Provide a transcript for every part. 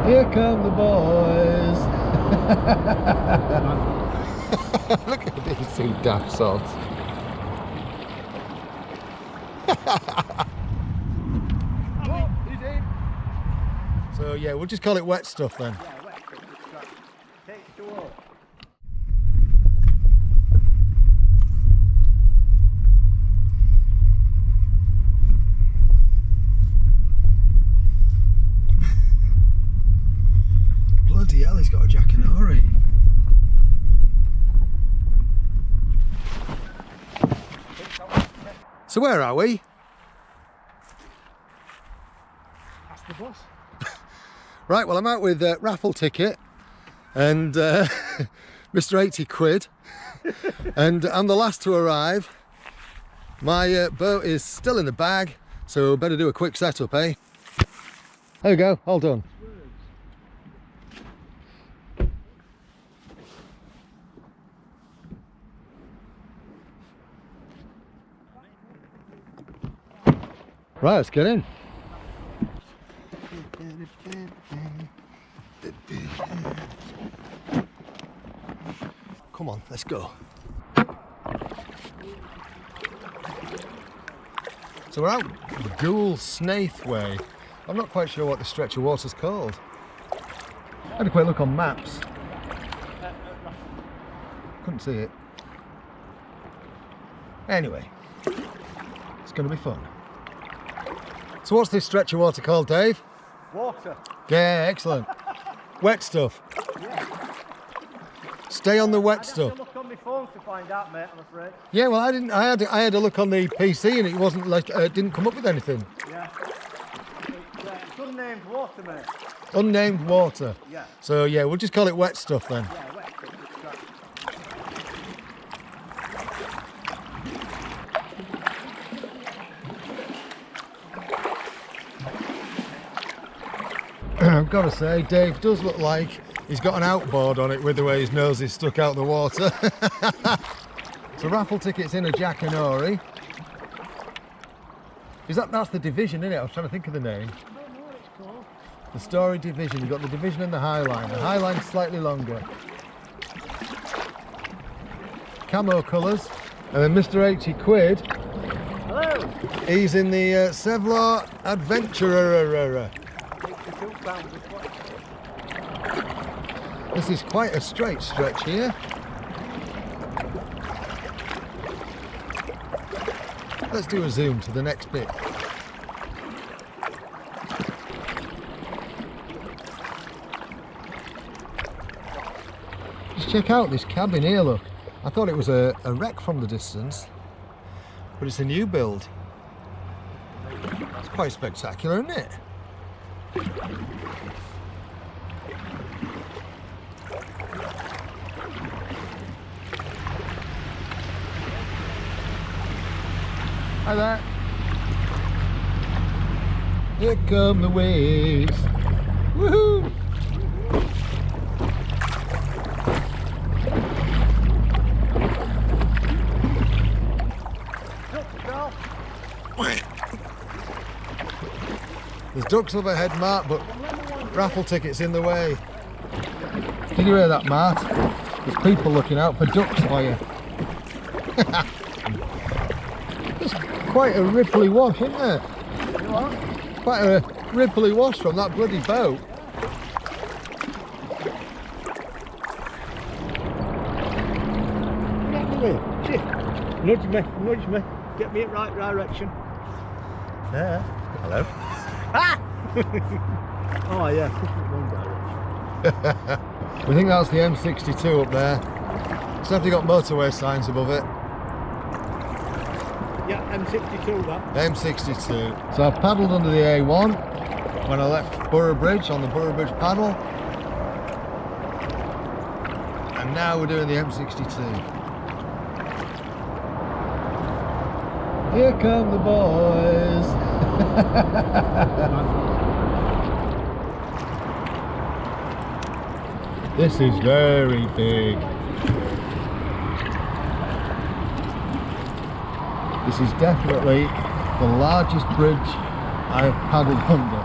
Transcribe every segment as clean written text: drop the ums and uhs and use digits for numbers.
Here come the boys. Look at these two daft sods. So yeah, we'll just call it wet stuff then. Yeah, wet stuff. Takes to all. Bloody hell, he's got a Jackanory. So where are we? That's the bus. Right, well I'm out with raffle ticket and Mr. 80 quid and I'm the last to arrive. My boat is still in the bag, so better do a quick setup, eh? There we go, all done. Right, let's get in. Come on, let's go. So we're out the Gould Snaith way. I'm not quite sure what this stretch of water's called. I had a quick look on maps. Couldn't see it. Anyway, it's going to be fun. So what's this stretch of water called, Dave? Water. Yeah, excellent. Wet stuff. Yeah. Stay on the wet I'd stuff. have to look on my phone to find out, mate, I'm afraid. Yeah, well, I didn't. I had a look on the PC and it wasn't like didn't come up with anything. Yeah. It's unnamed water, mate. Unnamed water. Yeah. So yeah, we'll just call it wet stuff then. Yeah, wet stuff. I've got to say, Dave does look like he's got an outboard on it with the way his nose is stuck out the water. So raffle tickets in a Jackanory. That's the division, isn't it? I was trying to think of the name. I don't know what it's called. The Story division. You've got the division and the Highline. The Highline's slightly longer. Camo colours. And then Mr. 80 quid. Hello. He's in the Sevylor Adventurer. This is quite a straight stretch here. Let's do a zoom to the next bit. Just check out this cabin here, look. I thought it was a wreck from the distance, but it's a new build. It's quite spectacular, isn't it? Hi there. Here come the waves. Woohoo! There's ducks overhead, Mark, but raffle tickets in the way. Did you hear that, Mart? There's people looking out for ducks for you. It's quite a ripply wash, isn't there? Quite a ripply wash from that bloody boat. Nudge me, get me in right direction. Yeah. Hello. Ah! Oh yeah, push me one direction. We think that's the M62 up there. It's definitely got motorway signs above it. Yeah, M62 that. M62. So I paddled under the A1 when I left Borough Bridge on the Borough Bridge paddle. And now we're doing the M62. Here come the boys. This is very big. This is definitely the largest bridge I have paddled under.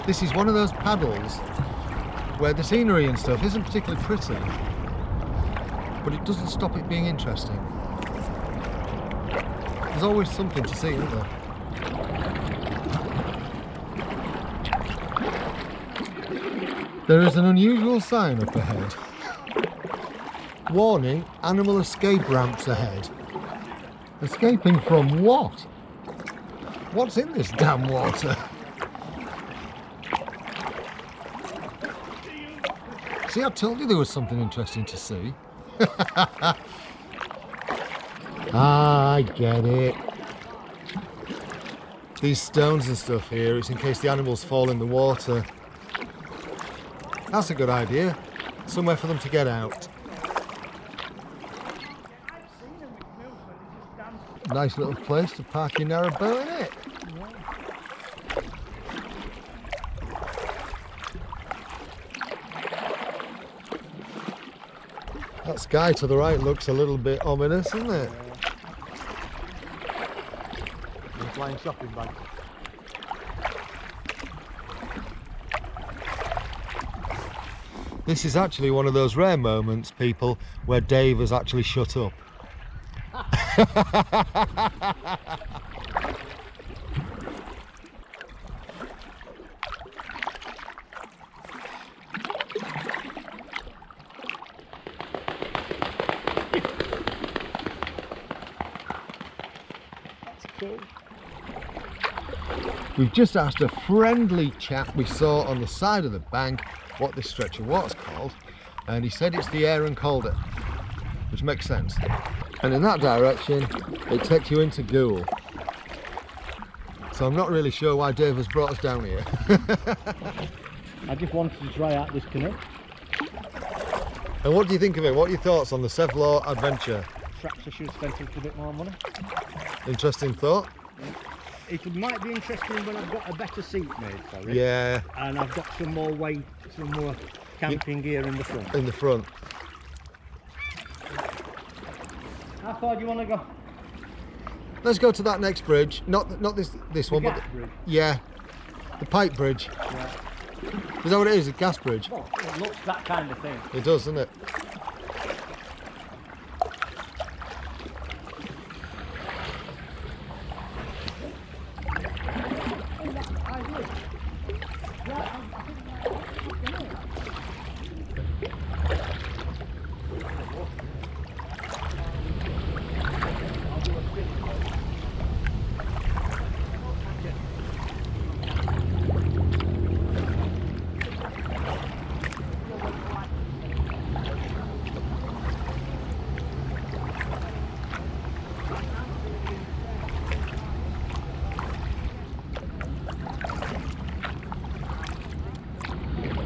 This is one of those paddles where the scenery and stuff isn't particularly pretty, but it doesn't stop it being interesting. There's always something to see, isn't there? There is an unusual sign up ahead. Warning, animal escape ramps ahead. Escaping from what? What's in this damn water? See, I told you there was something interesting to see. I get it. These stones and stuff here, it's in case the animals fall in the water. That's a good idea. Somewhere for them to get out. Nice little place to park your narrow boat, isn't it? That sky to the right looks a little bit ominous, doesn't it? Flying shopping bag. This is actually one of those rare moments, people, where Dave has actually shut up. We've just asked a friendly chap we saw on the side of the bank what this stretch of water's called, and he said it's the Aire Calder, which makes sense. And in that direction, it takes you into Goole. So I'm not really sure why Dave has brought us down here. I just wanted to try out this canoe. And what do you think of it? What are your thoughts on the Sevylor adventure? Perhaps I should have spent a little bit more money. Interesting thought. It might be interesting when I've got a better seat made for it. Yeah. And I've got some more weight, some more camping gear in the front. In the front. How far do you want to go? Let's go to that next bridge. Not this one, but Bridge. yeah, the pipe bridge. Yeah. Is that what it is? A gas bridge? Well, it looks that kind of thing. It does, doesn't it?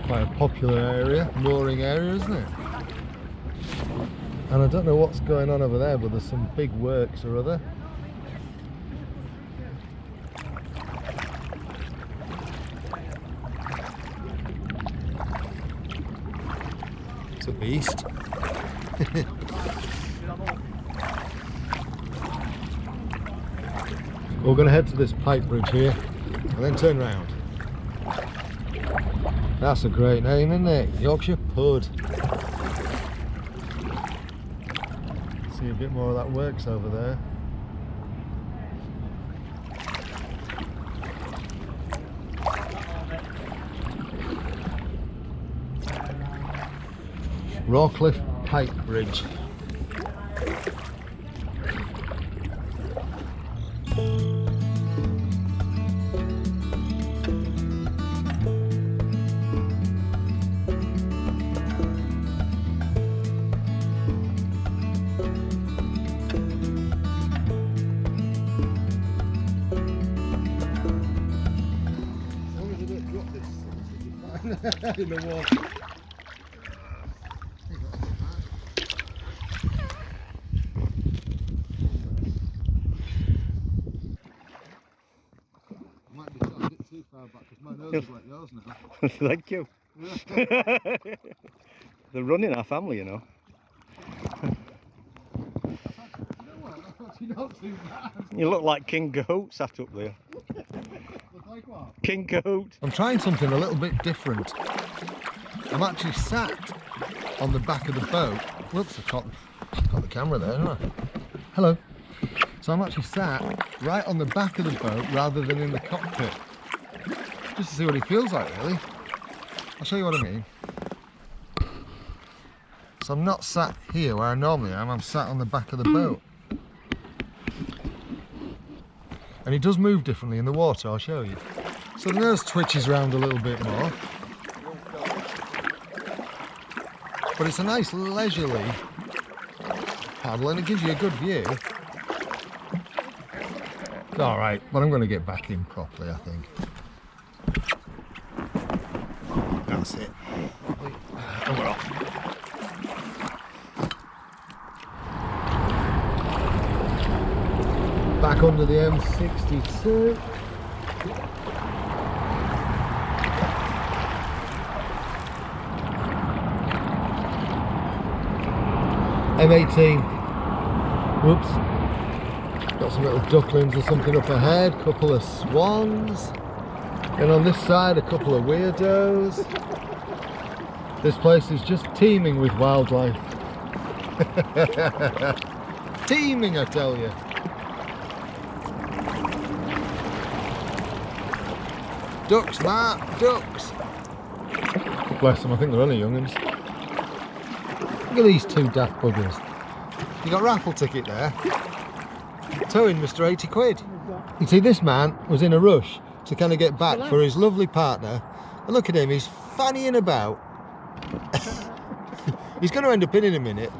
Quite a popular area, mooring area, isn't it? And I don't know what's going on over there, but there's some big works or other. It's a beast. We're going to head to this pipe bridge here and then turn round. That's a great name, isn't it? Yorkshire Pud. See a bit more of that works over there. Rawcliffe Pipe Bridge. In the water. Might be a bit too far back because my nose is like yours now. Thank you. They're running our family, you know. Not too bad. You look like King Goat sat up there. Look like King Coat. I'm trying something a little bit different. I'm actually sat on the back of the boat. Whoops, I've got the camera there, haven't I? Hello. So I'm actually sat right on the back of the boat rather than in the cockpit. Just to see what it feels like, really. I'll show you what I mean. So I'm not sat here where I normally am, I'm sat on the back of the boat. And it does move differently in the water, I'll show you. So the nose twitches around a little bit more. But it's a nice leisurely paddle and it gives you a good view. Alright, but I'm going to get back in properly, I think. That's it. And we're off. Back under the M62. M18. Whoops. Got some little ducklings or something up ahead. Couple of swans. And on this side, a couple of weirdos. This place is just teeming with wildlife. Teeming, I tell you. Ducks, Mark, ducks. Bless them, I think they're only young'uns. Look at these two daft buggers. You got a raffle ticket there. Towing Mr. 80 quid. You see, this man was in a rush to kind of get back for his lovely partner. And look at him, he's fannying about. He's going to end up in a minute.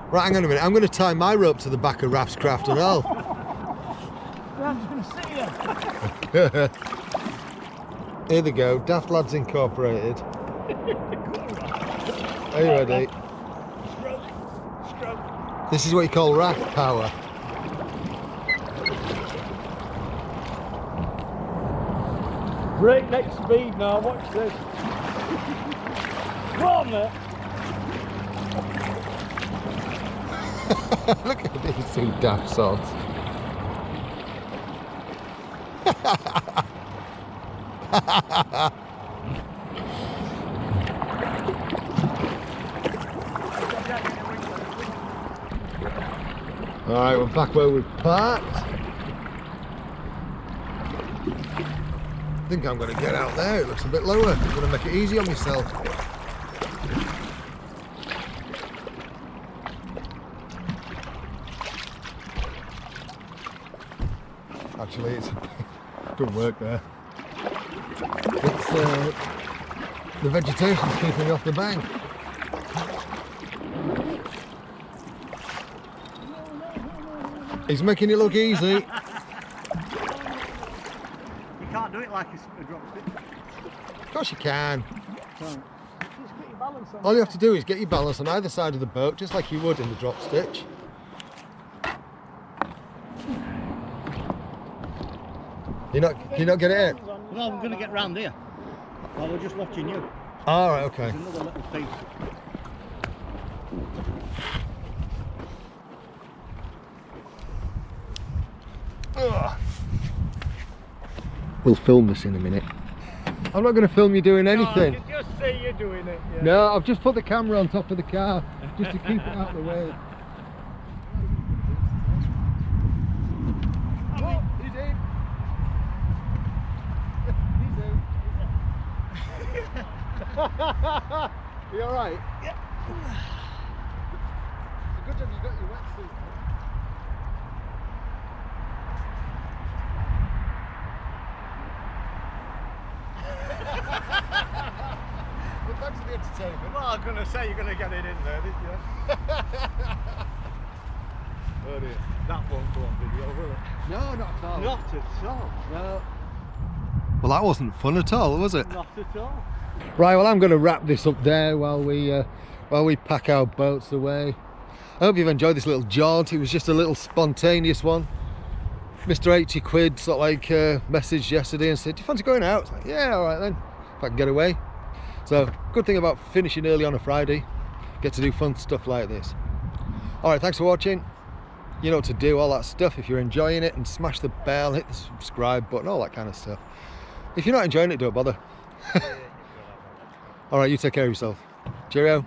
Right, hang on a minute. I'm going to tie my rope to the back of Raph's craft and all. I'm just going to sit here. Here they go, Daft Lads Incorporated. Are you ready? Stroke. This is what you call raft power. Breakneck speed now, watch this. Come on, mate. Look at these two daft sods. Alright, we're back where we parked. I think I'm going to get out there, it looks a bit lower. I'm going to make it easy on myself. Actually, it's good work there. It's the vegetation's keeping me off the bank. He's making it look easy. You can't do it like a drop stick. Of course you can. Just get your balance on. All you have to do is get your balance on either side of the boat, just like you would in the drop stitch. Can you not get it in? No, I'm going to get round here. Well, we're just watching you. Alright, okay. There's another little piece. Ugh. We'll film this in a minute. I'm not going to film you doing anything. No, I can just see you doing it. Yeah. No, I've just put the camera on top of the car just to keep it out of the way. Oh, he's in. He's in. You alright? Yeah. It's a good job you got your wetsuit. Well, thanks for the entertainment. Well, I'm going to say you're going to get it in there, didn't you? Oh dear. That won't go on video, will it? No, not at all. Not at all. No. Well, that wasn't fun at all, was it? Not at all. Right, well, I'm going to wrap this up there while we pack our boats away. I hope you've enjoyed this little jaunt. It was just a little spontaneous one. Mr. 80 quid sort of like messaged yesterday and said, do you fancy going out? I was like, yeah, all right then, if I can get away. So, good thing about finishing early on a Friday, get to do fun stuff like this. All right, thanks for watching. You know what to do, all that stuff. If you're enjoying it, and smash the bell, hit the subscribe button, all that kind of stuff. If you're not enjoying it, don't bother. All right, you take care of yourself. Cheerio.